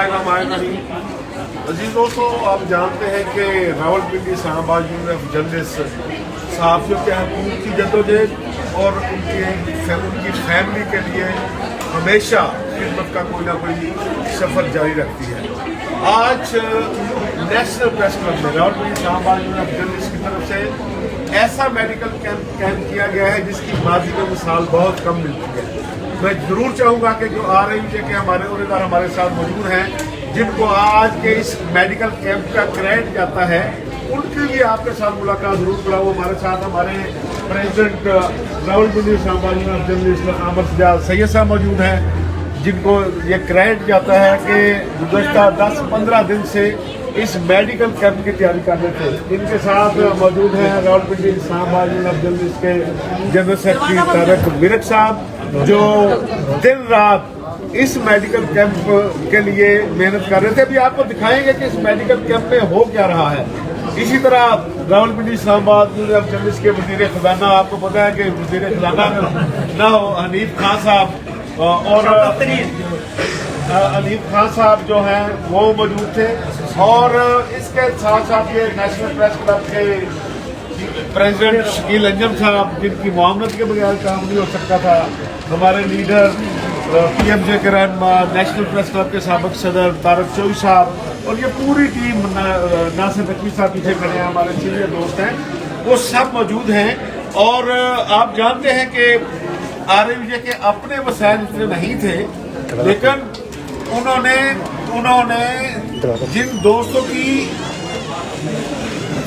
बिस्मिल्लाहिर्रहमानिर्रहीम। अजीज दोस्तों, आप जानते हैं कि रावलपिंडी इस्लामाबाद यूनिवर्सिटी जर्नलिस्ट सहाफ़ियों के हकूक़ की जद्दोजहद और उनकी फैमिली के लिए हमेशा खिदमत का कोई ना कोई सफ़र जारी रखती है। आज नेशनल प्रेस क्लब में रावलपिंडी इस्लामाबाद यूनिवर्सिटी जर्नलिस्ट की तरफ से ऐसा मेडिकल कैंप किया गया है जिसकी माजी में मिसाल बहुत कम मिलती है। मैं ज़रूर चाहूँगा कि जो आ रही है कि हमारे उम्मीदवार हमारे साथ मौजूद हैं, जिनको आज के इस मेडिकल कैंप का क्रेडिट जाता है, उनके लिए आपके साथ मुलाकात जरूर करा। वो हमारे साथ हमारे प्रेसिडेंट रावलपिंडी इस्लामाबाद जर्नलिस्ट आमर सजाद सैयद साहब मौजूद हैं, जिनको ये क्रेडिट जाता है कि गुज़श्ता 10-15 दिन से इस मेडिकल कैंप की तैयारी कर रहे थे। इनके साथ मौजूद हैं रावलपिंडी इस्लामाबाद जर्नलिस्ट के जनरल सेक्रेटरी तारक विरक साहब, जो दिन रात इस मेडिकल कैंप के लिए मेहनत कर रहे थे। अभी आपको दिखाएंगे कि इस मेडिकल कैंप में हो क्या रहा है। इसी तरह रावलपिंडी इस्लामाबाद जर्नलिस्ट के वज़ीर ख़ज़ाना, आपको पता है कि वज़ीर ख़ज़ाना ना हो हनीफ खान साहब और हनीफ खान साहब जो हैं वो मौजूद थे, और इसके साथ साथ ये नेशनल प्रेस क्लब के प्रेसिडेंट शकील अंजम साहब, जिनकी मुआवनत के बगैर काम नहीं हो सकता था, हमारे लीडर PMJ के रहनुमा नेशनल प्रेस क्लब के साबिक़ सदर तारक चौधरी साहब, और ये पूरी टीम नासिर नकवी साहब पीछे खड़े हैं, हमारे सीनियर दोस्त हैं, वो सब मौजूद हैं। और आप जानते हैं कि RAVJ के अपने वसाइल इतने नहीं थे, लेकिन उन्होंने जिन दोस्तों की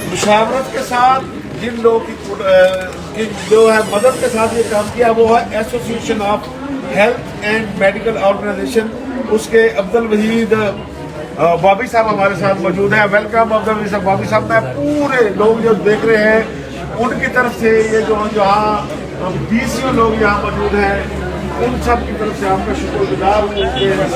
मुशावरत के साथ, जिन लोगों की जो है मदद के साथ ये काम किया, वो है association of health and medical organisation, उसके अब्दुल वहीद बॉबी साहब हमारे साथ मौजूद हैं। वेलकम अब्दुल वहीद साहब, बॉबी साहब। मैं पूरे लोग जो देख रहे हैं उनकी तरफ से, ये जो यहाँ BCO लोग यहाँ मौजूद हैं, उन सब की तरफ से आपका शुक्रगुजार हूँ कि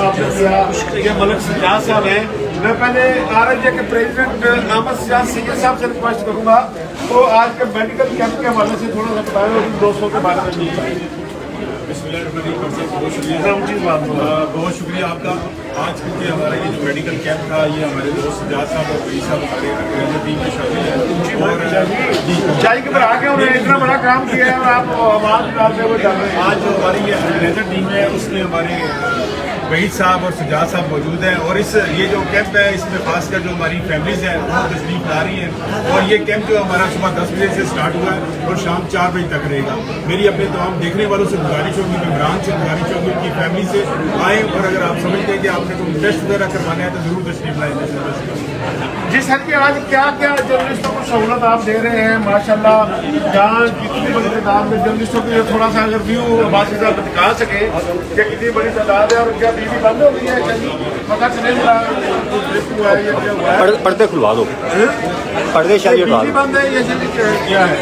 आपने किया। ये मलिक सजाद साहब हैं। मैं पहले RAVJ के प्रेसिडेंट आमर सजाद सैयद साहब से रिक्वेस्ट करूँगा तो आज के मेडिकल कैंप के हवाले से थोड़ा सा बताएं और उन दोस्तों के बारे में बताएं। बहुत शुक्रिया आपका। आज क्योंकि हमारा ये जो मेडिकल कैंप था, ये हमारे दोस्त सजाद साहब और वही साहब हमारे टीम में शामिल है, और ऊंचाई के पर आके उन्होंने इतना बड़ा काम किया है और आप आवाज निकालते हुए चल रहे हैं। आज जो हमारी ये ऑर्गेनाइजर टीम है, उसमें हमारे वहीद साहब और सजाद साहब मौजूद हैं, और ये जो कैंप है, इसमें खासकर जो हमारी फैमिलीज हैं वो तशरीफ ला रही हैं। और ये कैंप जो हमारा सुबह 10 बजे से स्टार्ट हुआ है और शाम 4 बजे तक रहेगा। मेरी अपने तमाम देखने वालों से गुजारिश होगी, मेम्बरान से गुजारिश होगी कि फैमिली से आएँ, और अगर आप समझते हैं कि आपने कोई टेस्ट वगैरह करवाना है तो जरूर तशरीफ लाएँ। जी सर, कि आज क्या क्या जर्नलिस्टों को सहूलत आप दे रहे हैं माशाल्लाह, जहाँ कितनी बड़ी तादाद में जर्नलिस्टों की थोड़ा सा अगर व्यू बात साहब दिखा सके कि कितनी बड़ी तादाद है, और क्या बीवी बंद हो गई है, पता चले पर्दे खुलवा दो, पर्दे शायद बीवी बंद है, ये क्या है।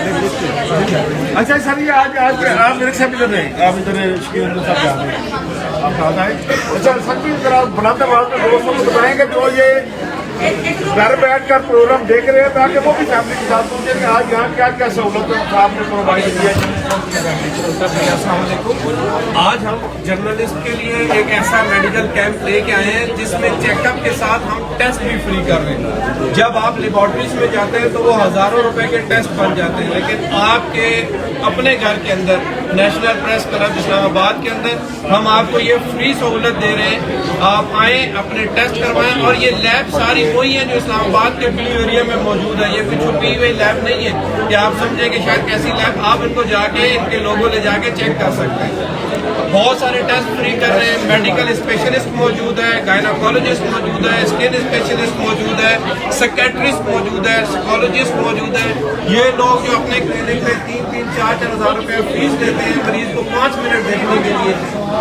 अच्छा सर, ये आज आप मेरे साथ इधर नहीं, आप इधर शकील साहब आप साथ आए। अच्छा सर जी, जरा बुलंद आवाज़ में दोस्तों को बताएंगे जो ये घर बैठकर प्रोग्राम देख रहे हैं, ताकि वो भी फैमिली के साथ पहुंचे कि आज यहाँ क्या क्या सहूलत आपने प्रोवाइड किया है। आज हम जर्नलिस्ट के लिए एक ऐसा मेडिकल कैंप लेके आए हैं जिसमें चेकअप के साथ हम टेस्ट भी फ्री कर रहे हैं। जब आप लेबॉर्ट्रीज में जाते हैं तो वो हजारों रुपए के टेस्ट बन जाते हैं, लेकिन आपके अपने घर के अंदर नेशनल प्रेस क्लब इस्लामाबाद के अंदर हम आपको ये फ्री सहूलत दे रहे हैं। आप आएँ, अपने टेस्ट करवाएं, और ये लैब सारी वही है जो इस्लामाबाद के ब्लू एरिया में मौजूद है। ये कुछ छुपी हुई लैब नहीं है कि आप समझें कि शायद कैसी लैब, आप इनको जाके इनके लोगों ले जाके चेक कर सकते हैं। बहुत सारे टेस्ट फ्री कर रहे हैं। मेडिकल स्पेशलिस्ट मौजूद है, गायनाकोलॉजिस्ट मौजूद है, स्किन स्पेशलिस्ट मौजूद है, साइकियाट्रिस्ट मौजूद है, साइकोलॉजिस्ट मौजूद है। ये लोग जो अपने क्लिनिक में 3-4 हज़ार रुपये फीस देते हैं मरीज को 5 मिनट देखने के लिए,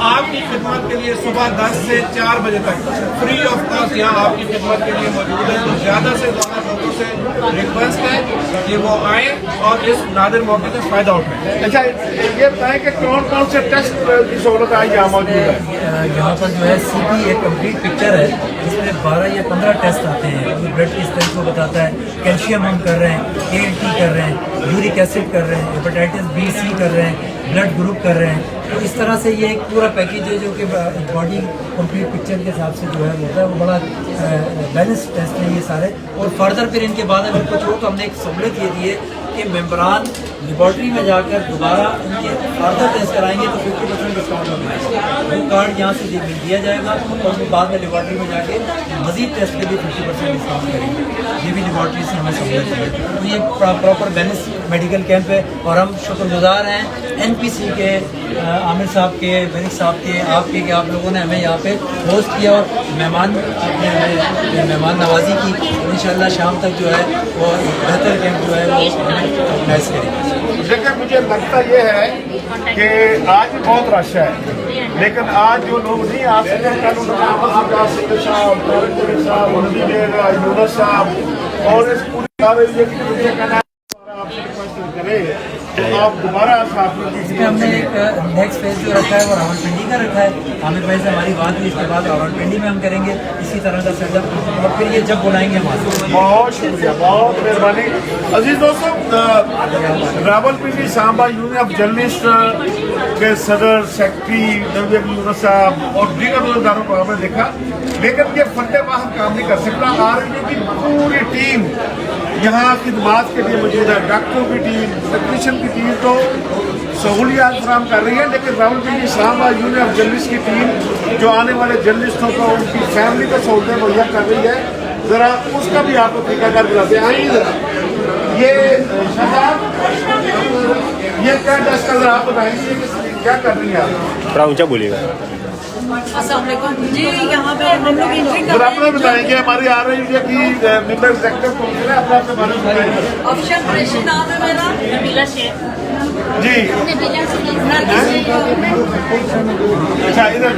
आपकी खिदमत के लिए सुबह 10 से 4 बजे तक फ्री ऑफ कॉस्ट यहाँ आपकी खिदमत के लिए मौजूद है। तो ज़्यादा से ज़्यादा लोगों से रिक्वेस्ट है कि वो आए और इस नादिर मौके से फ़ायदा उठाएं। अच्छा, ये बताएं कि कौन कौन से टेस्ट की सहूलत आज यहाँ मौजूद है। यहाँ पर जो है CT एक कंप्लीट पिक्चर है, जिसमें 12 या 15 टेस्ट आते हैं। ब्लड की स्ट्रेंथ को बताता है, कैल्शियम हम कर रहे हैं, ALT कर रहे हैं, यूरिक एसिड कर रहे हैं, हेपेटाइटिस B C कर रहे हैं, ब्लड ग्रुप कर रहे हैं, तो इस तरह से ये एक पूरा पैकेज है जो कि बॉडी कंप्लीट पिक्चर के हिसाब से जो है होता है, वो बड़ा बैलेंस टेस्ट है ये सारे। और फर्दर फिर इनके बाद अगर कुछ हो तो हमने एक सहूलत ये दी है कि मेम्बरान लेबॉर्ट्री में जाकर दोबारा इनके फर्दर टेस्ट कराएंगे तो 50% डिस्काउंट मिलेगा। वो कार्ड यहाँ से दिया जाएगा और उसके बाद में लेबॉर्ट्री में जाके मजीद टेस्ट के लिए 50% डिस्काउंट करेंगे। ये भी लेबॉर्ट्री से हमें सहूलत है। तो ये प्रॉपर बैलेंस मेडिकल कैंप है और हम शुक्रगुजार हैं NPC के, आमिर साहब के, मलिक साहब के, आपके कि आप लोगों ने हमें यहाँ पे होस्ट किया और मेहमान नवाजी की। इंशाल्लाह शाम तक जो है वो बेहतर कैंप जो है वो ऑर्गेनाइज करेंगे। देखिए मुझे लगता ये है कि आज भी बहुत रश है, लेकिन आज जो लोग नहीं आ सके कल उन्होंने आकाश सिंह साहब, साहब, यूनुस साहब और इस पूरी मुझे कहना आपसे रिक्वेस्ट करें तो आप दोबारा इसमें हमने एक नेक्स्ट फेज जो रखा है वो रावलपिंडी का रखा है। आमिर भाई से हमारी बात हुई, इसके बाद रावलपिंडी में हम करेंगे इसी तरह का सेटअप और फिर ये जब बुलाएंगे हमारे। बहुत शुक्रिया, बहुत मेहरबानी। अजीज दोस्तों, Rawalpindi Samba union of journalist के सदर सेक्रेटरी नवीद यूनुस साहब और दीगर रोजगारों को हमने देखा, लेकिन ये फंडे बाहर काम नहीं कर सकता। RMU की पूरी टीम यहाँ खिदमात के लिए मौजूद है, डॉक्टरों की टीम, टेक्नीशियन की टीम तो सहूलियात फराम कर रही है, लेकिन Rawalpindi Islamabad union of journalist की टीम जो आने वाले जर्नलिस्टों को उनकी फैमिली को सहूलतें मुहैया कर रही है, ज़रा उसका भी आपको तरीकाकार दिलाते हैं। आइए जरा ये ये क्या टेस्ट कर रहा आप बताएंगे कि क्या कर रही है आप? थोड़ा ऊंचा बोलिएगा। अस्सलाम वालेकुम जी, यहाँ पे हम लोग एंट्री कर फिर रहे अपना बताएंगे, हमारी आ रही है कि मेंबर एग्जीक्यूटिव काउंसिल है, अपना अपने बारे में बताएंगे। ऑप्शन कुरैशी नाम है मेरा, नबीला शेख जी अच्छा इधर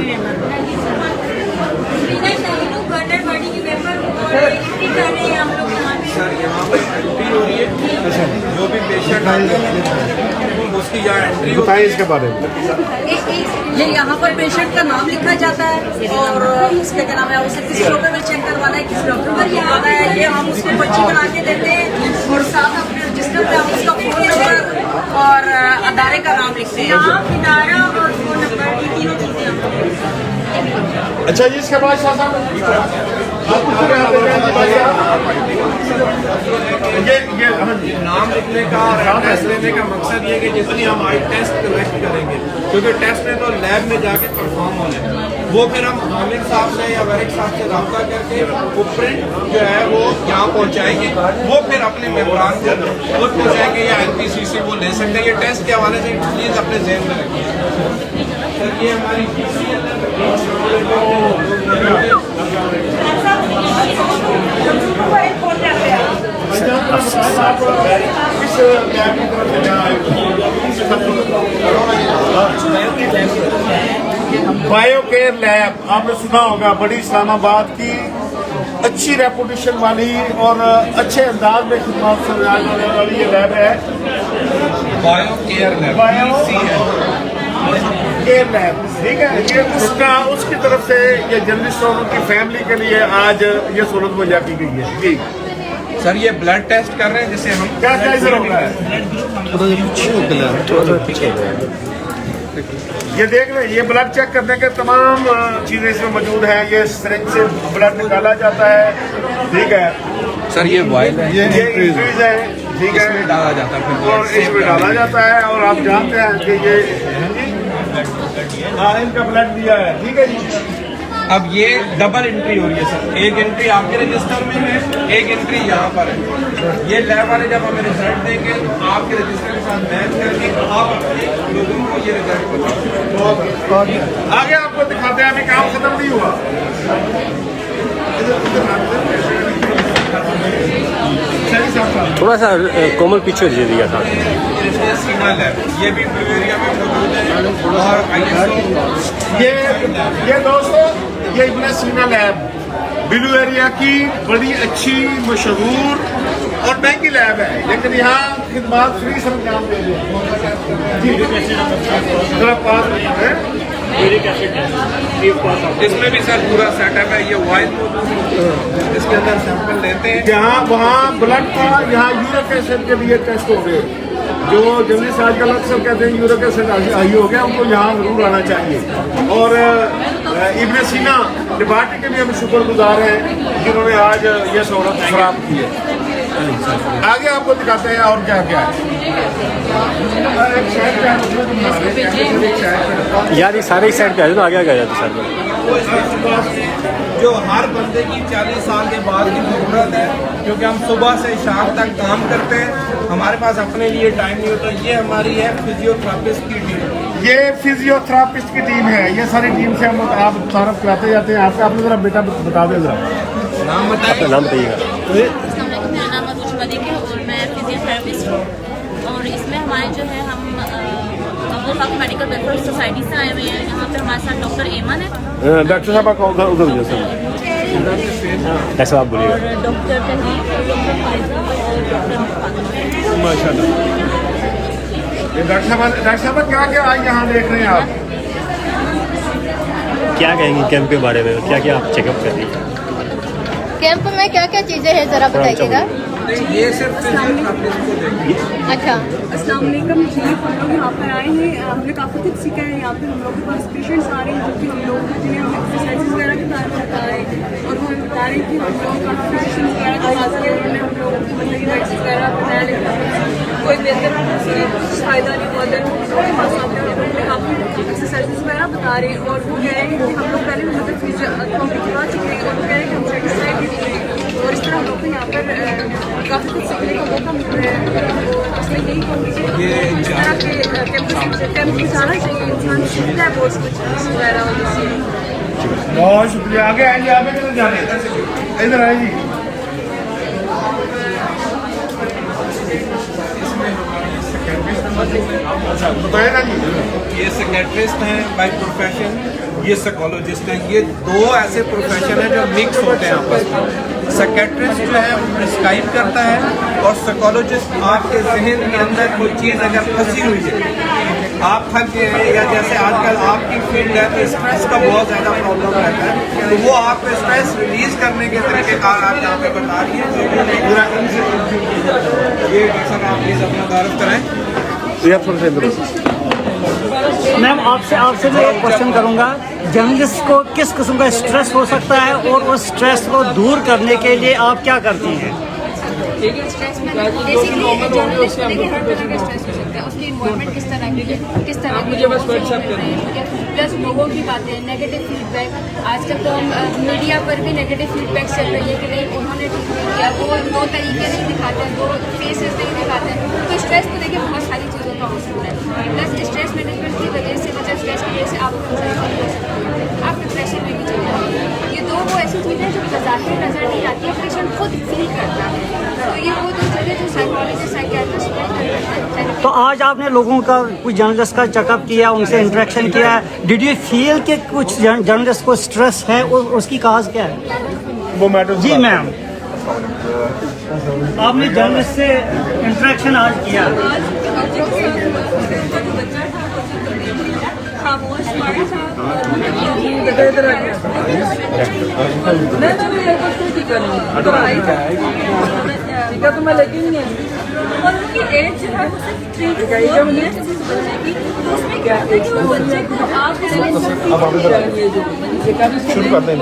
बॉडी की पेपर एंट्री कर रहे हैं हम लोग यहाँ पे। सर यहाँ पे एंट्री हो रही है, जो भी पेशेंट आते हैं उसकी यहाँ एंट्री होती बताइए इसके बारे में। ये यहाँ पर पेशेंट का नाम लिखा जाता है और उसका क्या नाम है, उसे किस डॉक्टर में चेक करवाना है, किस डॉक्टर पर ये आना है, ये हम उसको पर्ची बना के देते हैं और साथ अपने रजिस्टर पे हम उसका फोन नंबर और अदारे का नाम लिखते हैं। नाम, इदारा और फोन नंबर, ये तीनों चीजें हम। अच्छा जी, इसके बाद शाह साहब ये नाम लिखने का और एड्रेस लेने का मकसद ये है कि जितनी हम आई टेस्ट कलेक्ट करेंगे, क्योंकि टेस्ट में तो लैब में जाके परफॉर्म होना है, वो फिर हम आमिर साहब से या वरिक साहब से रब्ता करके वो प्रिंट जो है वो यहाँ पहुँचाएंगे, वो फिर अपने मेम्बरान को खुद पहुँचाएंगे या NPC से वो ले सकते हैं। ये टेस्ट के हवाले से प्लीज़ अपने जहन में रखिए। सर ये हमारी बायो केयर लैब आपने सुना होगा, बड़ी इस्लामाबाद की अच्छी रेपुटेशन वाली और अच्छे अंदाज में खिदमत करने वाली ये लैब है, bio care lab, care lab, ठीक है। ये उसकी तरफ से ये जर्नलिस्ट और उनकी फैमिली के लिए आज ये सहूलत मुहैया की गई है। जी सर ये ब्लड टेस्ट कर रहे हैं, जिसे हम क्या क्या इधर हो रहा है, ये देख रहे हैं, ये ब्लड चेक करने के तमाम चीजें इसमें मौजूद हैं। ये सिरिंज से ब्लड निकाला जाता है, ठीक है सर ये वाइल है, ये इंक्रीज है, ठीक है, इसमें डाला जाता है फिर और इसमें डाला जाता है और आप जानते हैं कि ये इनका ब्लड दिया है, ठीक है जी। अब ये डबल एंट्री हो रही है सर, एक एंट्री आपके रजिस्टर में है, एक एंट्री यहाँ पर है। ये लैब वाले जब हमें रिजल्ट देंगे तो आपके रजिस्टर के साथ मैच करके आप अपने लोगों को ये रिजल्ट बताओ। आगे आपको दिखाते हैं, अभी काम खत्म नहीं हुआ। थोड़ा सा कोमल पीछे दे दिया था। सीना लैब ये भी ब्लू एरिया में मौजूद है और ISO ये दोस्तों ये इब्न सीना लैब ब्लू एरिया की बड़ी अच्छी मशहूर और महंगी लैब है, लेकिन यहाँ खिदमत फ्री सरंजाम दे रहे हैं। इसमें भी सर पूरा सेटअप है, ये वाइल इसके अंदर सैंपल लेते हैं, यहाँ वहाँ ब्लड का, यहाँ यूरिक एसिड के लिए टेस्ट हो रहे हैं, जो जर्नलिस्ट आजकल अक्सर कहते हैं यूरोप के सही हो गया, उनको यहाँ जरूर आना चाहिए। और इब्न सीना डिपार्टमेंट के भी हम शुक्रगुजार हैं जिन्होंने आज ये सहूलत फराहम की है। आगे आपको दिखाते हैं और क्या क्या है। यार ये सारे ही साइड पे आ जाए ना, आगे आगे आ जाते सर में। जो हर बंदे की 40 साल के बाद की जरूरत है, क्योंकि हम सुबह से शाम तक काम करते हैं, हमारे पास अपने लिए टाइम नहीं होता। ये हमारी है फिजियोथेरापिस्ट की टीम। ये फिजियोथेरापिस्ट की टीम है। ये सारी टीम से हम आप तारफ कराते जाते हैं। आपका अपना जरा बेटा बता दें जरा नाम बताइए। अपना नाम बताइएगा। मेरा नाम अनुज मलिक है और मैं फिजियोथेरापिस्ट हूँ। और इसमें हमारे जो है हम वो मेडिकल वेलफेयर सोसाइटी से आए हुए हैं। यहाँ पे हमारे साथ डॉक्टर एमन है, डॉक्टर साहब का उधर जैसे ऐसा आप बोलिएगा। और डॉक्टर तहरीर, डॉक्टर फायजा और डॉक्टर माशाल्लाह। डॉक्टर साहब क्या क्या आज यहाँ देख रहे हैं आप? क्या कहेंगे कैंप के बारे में, क्या क्या आप चेकअप कर रही हैं? कैंप में क्या क्या चीजें हैं जरा बताइएगा। ये सिर्फ फिजियोथेरापिस्ट को देंगे। अच्छा, अस्सलाम वालेकुम जी, हम लोग यहाँ पर आए हैं। हमने काफ़ी कुछ सीखा है यहाँ पे। हम लोग के पास पेशेंट्स आ रहे हैं जो कि हम लोग जिन्हें हम एक्सरसाइज वगैरह के बारे में बता रहे हैं और वो हमें बता रहे हैं कि हम लोग कॉन्फिडेंस वगैरह के पास के उन्होंने हम लोग को मतलब डाइट्स वगैरह बताया, लेकिन कोई बेहतर फ़ायदा नहीं हुआ। देन उनके पास आते हैं उन्होंने काफ़ी एक्सरसाइज वगैरह बता रहे हैं और वो कह रहे हैं कि हम लोग पहले मतलब फिजियोथेरेपी करवा चुके हैं और वो कह रहे हैं कि हम सेटिस्फाइड हैं। और इस तरह हम लोग को यहाँ पर काफ़ी कुछ सीखने का मौका मिल रहा है। और इसमें यही कहूँगी कि इस तरह के कैंप में जाना चाहिए। इंसान सीखता है बहुत कुछ वगैरह वाले से। बहुत शुक्रिया। आगे आइए, आगे किधर जा रहे हैं? इधर आइए जी। बताए ना जी। ये सेक्रेटरिस्ट हैं बाय प्रोफेशन, ये साइकोलॉजिस्ट हैं। ये दो ऐसे प्रोफेशन हैं जो मिक्स होते हैं आपस में। सेक्रेटरिस्ट जो है वो प्रिस्क्राइब करता है और साइकोलॉजिस्ट आपके जहन के अंदर कोई चीज़ अगर फंसी हुई है, आप थक गए हैं या जैसे आजकल आपकी फील्ड है तो स्ट्रेस का बहुत ज़्यादा प्रॉब्लम रहता है, तो वो आपको स्ट्रेस रिलीज करने के तरीक़ेकार आप यहाँ पे बता रही हैं। ये डॉक्टर आप प्लीज़ अपना तारुफ कराएं। मैम आपसे मैं एक क्वेश्चन करूंगा, जर्नलिस्ट को किस किस्म का स्ट्रेस हो सकता है और उस स्ट्रेस को दूर करने के लिए आप क्या करती हैं? स्ट्रेस में बेसिकली जर्नलिस्ट देखिए हर तरह का स्ट्रेस हो सकता है। उसकी इन्वायरमेंट किस तरह की है, किस तरह की प्लस लोगों की बातें, नेगेटिव फीडबैक। आजकल तो हम मीडिया पर भी नेगेटिव फीडबैक चल रही है कि नहीं उन्होंने ठीक नहीं किया, वो दो तरीके नहीं दिखाते हैं, दो फेसेस नहीं दिखाते हैं। तो स्ट्रेस तो देखिए बहुत सारी चीज़ों का हो सकता है। प्लस स्ट्रेस मैनेजमेंट की वजह से स्ट्रेस की वजह से आप डिप्रेशन में भी चले जाते हैं। ये दो वो ऐसी चीज़ें जो बज़ाहिर नज़र नहीं आती है, पेशेंट खुद फील करता है। तो ये वो दो चीज़ें जो साइकोलॉजिस्ट साइकियाट्रिस्ट करते हैं। तो आज आपने लोगों का कुछ जर्नलिस्ट का चेकअप किया, उनसे इंटरेक्शन किया, डिड यू फील कि कुछ जर्नलिस्ट को स्ट्रेस है और उसकी काज क्या है? वो मैटर जी मैम, आपने जर्नलिस्ट से इंटरेक्शन आज किया। तो मैं लेके ही नहीं और उनकी एज जो है उसमें क्या बच्चे को आप शुरू करते हैं।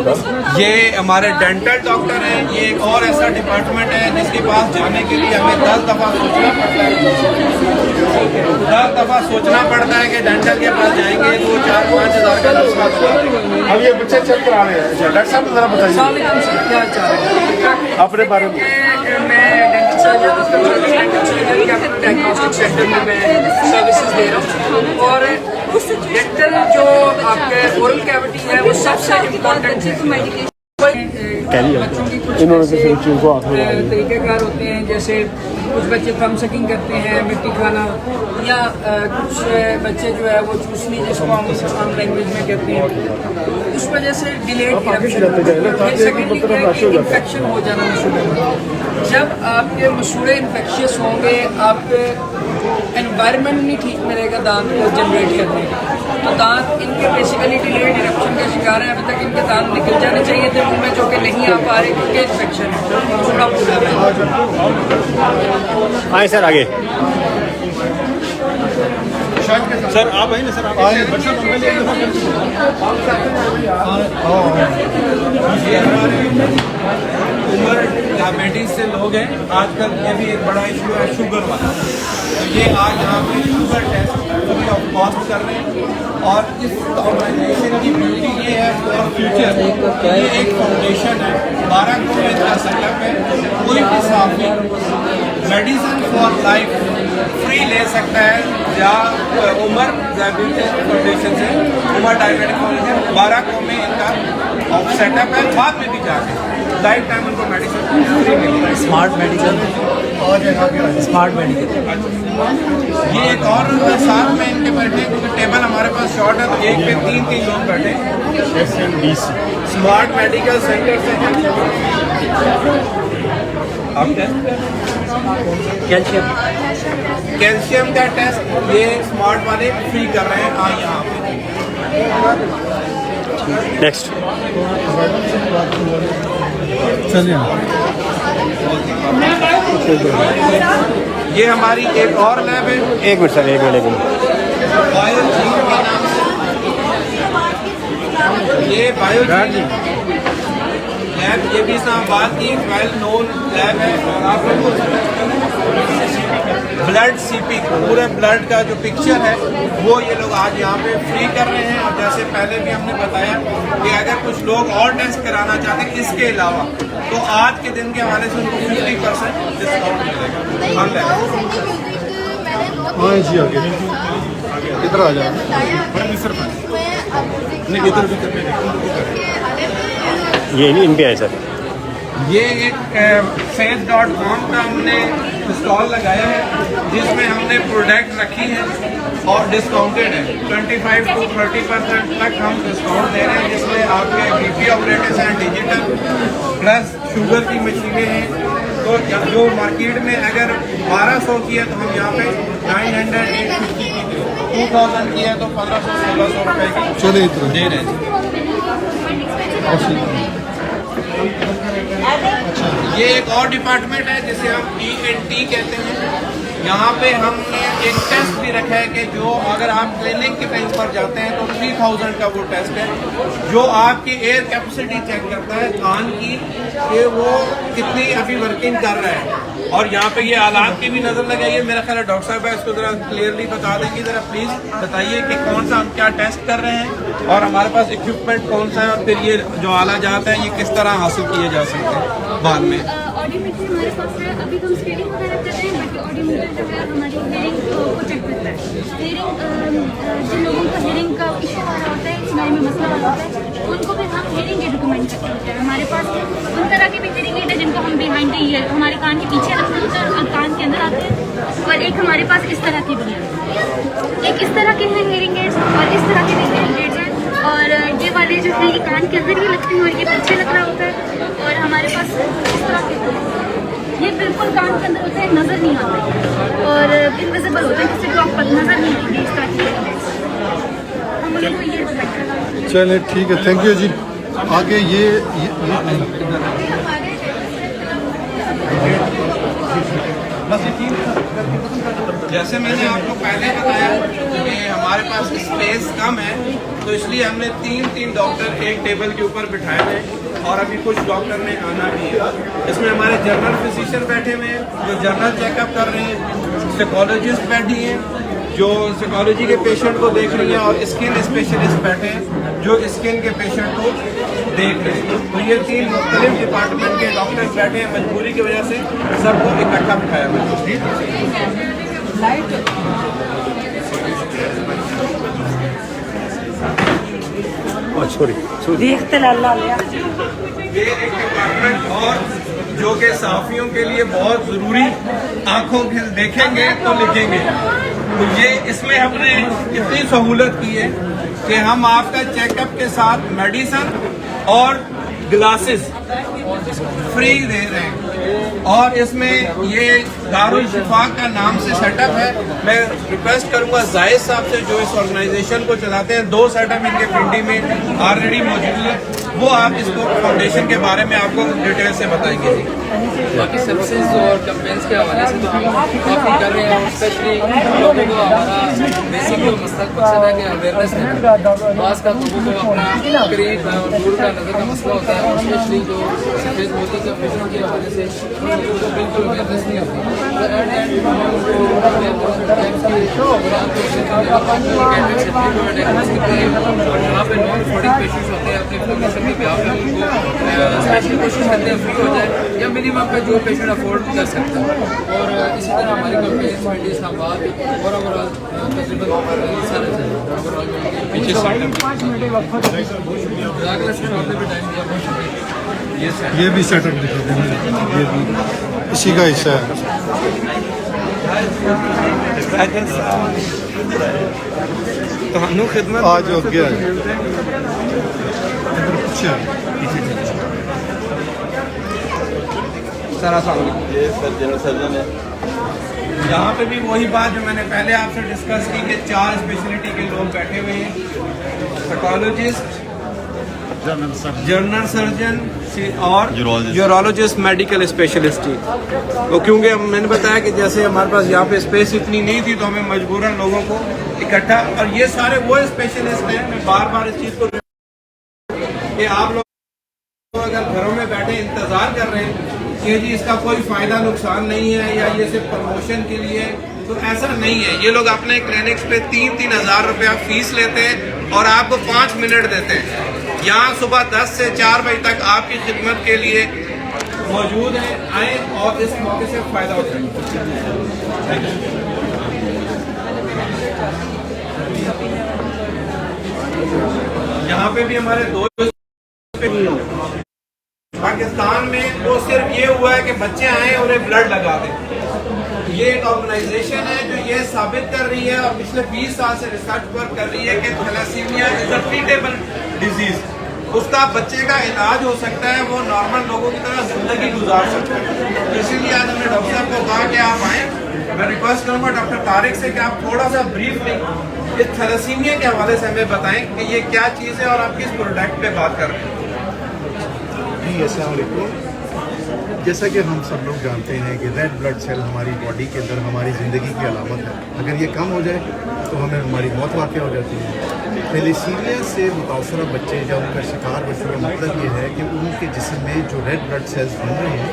ये हमारे डेंटल डॉक्टर हैं। ये एक और ऐसा डिपार्टमेंट है जिसके पास जाने के लिए हमें 10 दफ़ा सोचना पड़ता है। 10 दफ़ा सोचना पड़ता है कि डेंटल के पास जाएंगे तो 4-5 हज़ार का नुस्खा। अब ये बच्चे चेक करा रहे हैं। अच्छा डॉक्टर साहब जरा बताइए अपने बारे में। मैं डेंटल सेक्टर में मैं सर्विसेज दे रहा हूँ और डेंटल जो आपके ओरल कैविटी है वो सबसे इम्पोर्टेंट मेडिकेशन। बच्चों की कुछ तरीक़ेकार होते हैं, जैसे कुछ बच्चे थम सकिंग करते हैं, मिट्टी खाना, या कुछ बच्चे जो है वो चूसनी जिसको हम आम लैंग्वेज में कहते हैं, उस वजह से डिलेड इन्फेक्शन हो जाना मसूड़े। जब आपके मसूड़े इन्फेक्शियस होंगे, आपके एनवायरनमेंट नहीं ठीक मिलेगा दांत को जनरेट करने का, तो दांत इनके बेसिकली डिलेड इरप्शन का शिकार है। अभी तक इनके दांत निकल जाने चाहिए थे मुँह में, जो कि नहीं आ पा रहे क्योंकि इन्फेक्शन है। थोड़ा पूरा आए सर आगे। सर आप आए ना सर, आप आए बच्चा पहले एक दफा ये हमारे उम्र डायबिटीज से लोग हैं, आजकल ये भी एक बड़ा इशू है शुगर वाला। तो ये आज यहाँ पे sugar test free of cost कर रहे हैं। और इस ऑर्गेनाइजेशन की ब्यूटी ये है फॉर फ्यूचर, ये एक फाउंडेशन है, 12 करोड़ का सेटअप है। कोई भी साथी मेडिसिन फॉर लाइफ फ्री ले सकता है या उमर डायबिटीज फाउंडेशन से, उमर डायबिटिक फाउंडेशन 12 करोड़ में इनका सेटअप है। बाद में भी जाके लाइफ टाइम उनको मेडिसिन फ्री मिलेगी। स्मार्ट मेडिकल और स्मार्ट मेडिकल। ये एक और साथ में इनके बैठे, क्योंकि टेबल हमारे पास शॉर्ट है, तो एक पे 3 लोग बैठे। स्मार्ट मेडिकल सेंटर से आप कैल्शियम कैल्शियम का टेस्ट ये स्मार्ट वाले फ्री कर रहे हैं। हाँ, यहाँ पे नेक्स्ट ये हमारी एक और लैब है, एक मिनट सर, एक मिनट। बायोजी के नाम से। ये बायोजी लैब, ये भी इस्लामाबाद की वेल नोन लैब है। और आप लोगों ब्लड सीपी, पूरे ब्लड का जो पिक्चर है वो ये लोग आज यहाँ पे फ्री कर रहे हैं। और जैसे पहले भी हमने बताया कि अगर कुछ लोग और टेस्ट कराना चाहते हैं इसके अलावा, तो आज के दिन के हवाले से उनको 50% डिस्काउंट मिलेगा। हम जी आगे इधर आ जाओ। ये इन पे है सर। ये एक फेस.com का हमने स्टॉल लगाया है, जिसमें हमने प्रोडक्ट रखी है और डिस्काउंटेड है। 25 to 30% तक हम डिस्काउंट दे रहे हैं, जिसमें आपके BP ऑपरेटर्स हैं, डिजिटल प्लस शुगर की मशीनें हैं। तो जो मार्केट में अगर 1200 की है तो हम यहाँ पे 900, 850 की, 2000 की है तो 1500-1600 रुपए की दे रहे हैं। ये एक और डिपार्टमेंट है जिसे हम ENT कहते हैं। यहाँ पे हमने एक टेस्ट भी रखा है कि जो अगर आप क्लिनिक के टाइम पर जाते हैं तो 3000 का वो टेस्ट है, जो आपकी एयर कैपेसिटी चेक करता है कान की, कि वो कितनी अभी वर्किंग कर रहा है। और यहाँ पे ये आलात की भी नजर लगाइए। मेरा ख्याल है डॉक्टर साहब है, इसको जरा क्लियरली बता देंगे। जरा प्लीज बताइए कि कौन सा हम क्या टेस्ट कर रहे हैं और हमारे पास इक्विपमेंट कौन सा है, और फिर ये जो आला जाता है ये किस तरह हासिल किए जा सकते हैं बाद में। ऑडियोमीटर हमारे पास है, अभी हम स्केलिंग वगैरह कर रहे हैं, बाकी ऑडियोमीटर जो है हमारी हेयरिंग को चेक करता है। हेयरिंग जिन लोगों का हेयरिंग का इशू आ रहा होता है, सुनाई में मसला आ रहा होता है, उनको भी हम हेयरिंग एड रिकमेंड करते हैं। हमारे पास उन तरह के भी हेयरिंग एड है जिनको हम बिहाइंड द ईयर हमारे कान के पीछे रखते हैं और कान के अंदर आते हैं। और एक हमारे पास इस तरह के भी हैं, एक इस तरह के हैं हेयरिंग एड्स और इस तरह के भी हेयरिंग एड्स हैं। और ये वाले जो है ये कान के अंदर भी लगते हैं और ये पीछे लग रहा होता है। और हमारे पास इस तरह के ये बिल्कुल कान के अंदर होते हैं, नज़र नहीं आते और इनविजिबल होते हैं, किसी को आप नज़र नहीं आएंगे इस तरह की। हम उनको ये चलिए ठीक है, थैंक यू जी। आगे ये जैसे मैंने आपको पहले बताया कि हमारे पास स्पेस कम है, तो इसलिए हमने 3 डॉक्टर एक टेबल के ऊपर बिठाए हैं और अभी कुछ डॉक्टर ने आना भी है। इसमें हमारे जनरल फिजिशियन बैठे हुए हैं जो जनरल चेकअप कर रहे हैं, साइकोलॉजिस्ट बैठी हैं जो साइकोलॉजी के पेशेंट को देख रही हैं, और स्किन स्पेशलिस्ट बैठे हैं जो स्किन के पेशेंट को देख रहे हैं। तो ये 3 मुख्तलिफ डिपार्टमेंट के डॉक्टर्स बैठे हैं। मजबूरी की वजह से सबको इकट्ठा बिठाया हुआ ये एक डिपार्टमेंट और जो कि सहाफियों के लिए बहुत जरूरी, आंखों के देखेंगे तो लिखेंगे। तो ये इसमें हमने इतनी सहूलत की है कि हम आपका चेकअप के साथ मेडिसिन और ग्लासेस फ्री दे रहे हैं। और इसमें ये दारुल शिफा का नाम से सेटअप है। मैं रिक्वेस्ट करूंगा जाहिद साहब से जो इस ऑर्गेनाइजेशन को चलाते हैं, 2 सेटअप इनके पिंडी में ऑलरेडी मौजूद है, वो आप इस फाउंडेशन के बारे में आपको डिटेल से बताएंगे जी। बाकी सर्विसेज और कैंपेन्स के हवाले से तो हम काफ़ी कर रहे हैं, स्पेशली लोगों को हमारा बेसिक जो मकसद है कि अवेयरनेस देना। बास का लोगों को अपना करीब और दूर का नज़र का मसला होता है, स्पेशली जो सफ़ेद मोती के ऑपरेशन के हवाले से उन लोगों को बिल्कुल अवेयरनेस नहीं होती। तो एट द एंड हम उनको यहाँ पे नॉन फॉर्डिंग पेशेंट्स होते हैं अपने फाउंडेशन के ब्याह पे उनको स्पेशली कोशिश करते हैं फ्री हो जाए या मिनिमम पे जो पेशेंट अफोर्ड कर सकता है। और इसी तरह हमारी कंपेन मंडी इस्लामाबाद और ओवरऑल तकरीबन सारे ओवरऑल पीछे ये भी सेटअप दिखा दें, ये भी इसी का हिस्सा है। तो खिदमत आज हो गया है। यहाँ पे भी वही बात जो मैंने पहले आपसे डिस्कस की कि 4 स्पेशलिटी के लोग बैठे हुए हैं, पैथोलॉजिस्ट, जनरल सर्जन और यूरोलॉजिस्ट, मेडिकल स्पेशलिस्ट। तो क्योंकि मैंने बताया कि जैसे हमारे पास यहाँ पे स्पेस इतनी नहीं थी तो हमें मजबूरन लोगों को इकट्ठा, और ये सारे वो स्पेशलिस्ट हैं। मैं बार बार इस चीज़ को कि आप लोग अगर घरों में बैठे इंतज़ार कर रहे हैं कि जी इसका कोई फ़ायदा नुकसान नहीं है या ये सिर्फ प्रमोशन के लिए, तो ऐसा नहीं है। ये लोग अपने क्लिनिक्स पे 3-3 हज़ार रुपया फीस लेते हैं और आपको 5 मिनट देते हैं। यहाँ सुबह 10 से 4 बजे तक आपकी खिदमत के लिए मौजूद है। आए और इस मौके से फ़ायदा उठाएं। यहाँ पे भी हमारे 2 पाकिस्तान में वो सिर्फ ये हुआ है कि बच्चे आए उन्हें ब्लड लगा दें। ये एक ऑर्गेनाइजेशन है जो ये साबित कर रही है और पिछले 20 साल से रिसर्च वर्क कर रही है कि thalassaemia is a treatable disease. उसका बच्चे का इलाज हो सकता है, वो नॉर्मल लोगों की तरह जिंदगी गुजार सकता है। इसीलिए आज हमने डॉक्टर साहब को कहा कि आप आए। मैं रिक्वेस्ट करूँगा डॉक्टर तारिक से कि आप थोड़ा सा ब्रीफली इस थैलेसीमिया के हवाले से हमें बताएं कि ये क्या चीज़ है और आप किस प्रोडक्ट पे बात कर रहे हैं। जी अस्सलाम वालेकुम। जैसा कि हम सब लोग जानते हैं कि रेड ब्लड सेल हमारी बॉडी के अंदर हमारी ज़िंदगी की अलामत है। अगर ये कम हो जाए तो हमें हमारी मौत वाक़ हो जाती है। थैलेसीमिया से मुतासरा बच्चे या उनका शिकार बच्चों का मतलब ये है कि उनके जिस्म में जो रेड ब्लड सेल्स बन रहे हैं,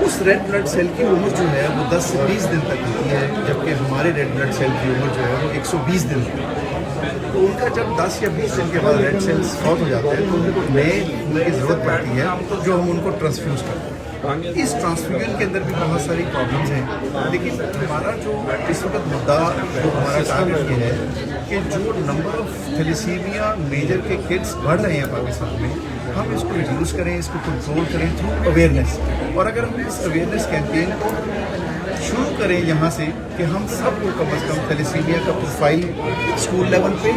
उस रेड ब्लड सेल की उम्र जो है वो 10 से 20 दिन तक होती है, जबकि हमारे रेड ब्लड सेल की उम्र जो है वो 120 दिन होती है। तो उनका जब 10 या 20 दिन के बाद रेड सेल्स फॉल हो जाते हैं तो उनको नए खून की ज़रूरत पड़ती है जो हम उनको ट्रांसफ्यूज़ करते हैं। इस ट्रांसफ्यूजन के अंदर भी बहुत सारी प्रॉब्लम्स हैं, लेकिन हमारा जो इस वक्त मुद्दा जो हमारा टारगेट ये है कि जो नंबर ऑफ थैलेसीमिया मेजर के किड्स बढ़ रहे हैं पाकिस्तान में, हम इसको रिड्यूस करें, इसको कंट्रोल करें थ्रू अवेयरनेस। और अगर हम इस अवेयरनेस कैंपेन को शुरू करें यहाँ से कि हम सब को कम से कम थैलेसीमिया का प्रोफाइल स्कूल लेवल पे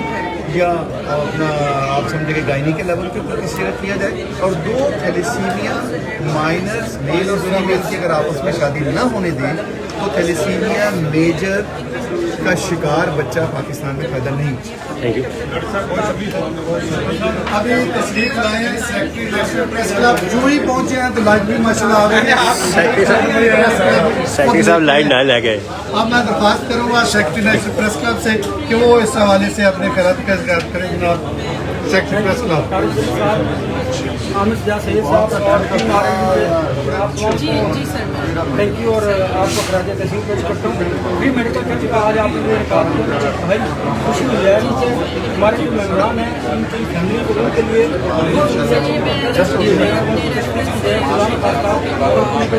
या अपना आप समझे कि गायनी के लेवल के ऊपर किसी तरह किया जाए, और 2 थैलेसीमिया माइनर्स मेल और फीमेल की अगर आपस में शादी ना होने दें तो थैलेसीमिया मेजर का शिकार बच्चा पाकिस्तान में पैदा नहीं। Thank you. अभी तशरीफ लाए हैं सेक्रेटरी नेशनल प्रेस क्लब, जो ही पहुंचे हैं तो लाइट भी माशाल्लाह आ गई। सेक्रेटरी साहब लाइट ना ले गए। अब मैं दरख्वास्त करूंगा सेक्रेटरी नेशनल प्रेस क्लब से कि वो इस हवाले से अपने खैरात का इज़हार करें। जनाब secretary press club ji sir, thank you. और आपको खराज तहसील पेश करता हूँ। फ्री मेडिकल कैंप का आज आपने कहा भाई खुशी हुई है कि हमारे जो मेहमान हैं उनकी फैमिली को उनके लिए कोई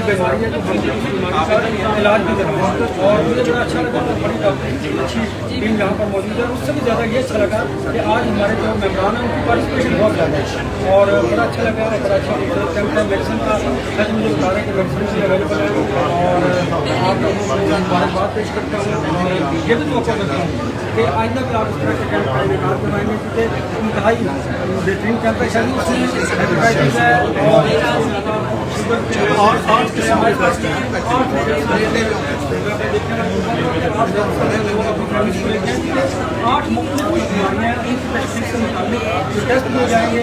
बीमारी है तो हम इलाज भी करवाएं। और मुझे बड़ा अच्छा लगा, बड़ी डॉक्टर अच्छी टीम यहाँ पर मौजूद है। उससे भी ज़्यादा ये अच्छा लगा कि आज हमारे जो मेहमान हैं उनकी पार्टिसिपेशन बहुत ज़्यादा है और बड़ा अच्छा लगा। बड़ा अच्छा कैंप है मेडिसिन का। आज मुझे बता रहे हैं कि मेडिसिन भी अवेलेबल है और आप लोगों को मुबारकबाद पेश करता हूँ। और ये भी मौका करता हूँ कि आइंदा भी आप इस तरह के कैंप का इनेकाद करवाएंगे, क्योंकि इंतहाई बेहतरीन कैंप है। और 8 मुख्तलिफ बीमारियाँ टेस्ट किए जाएंगे।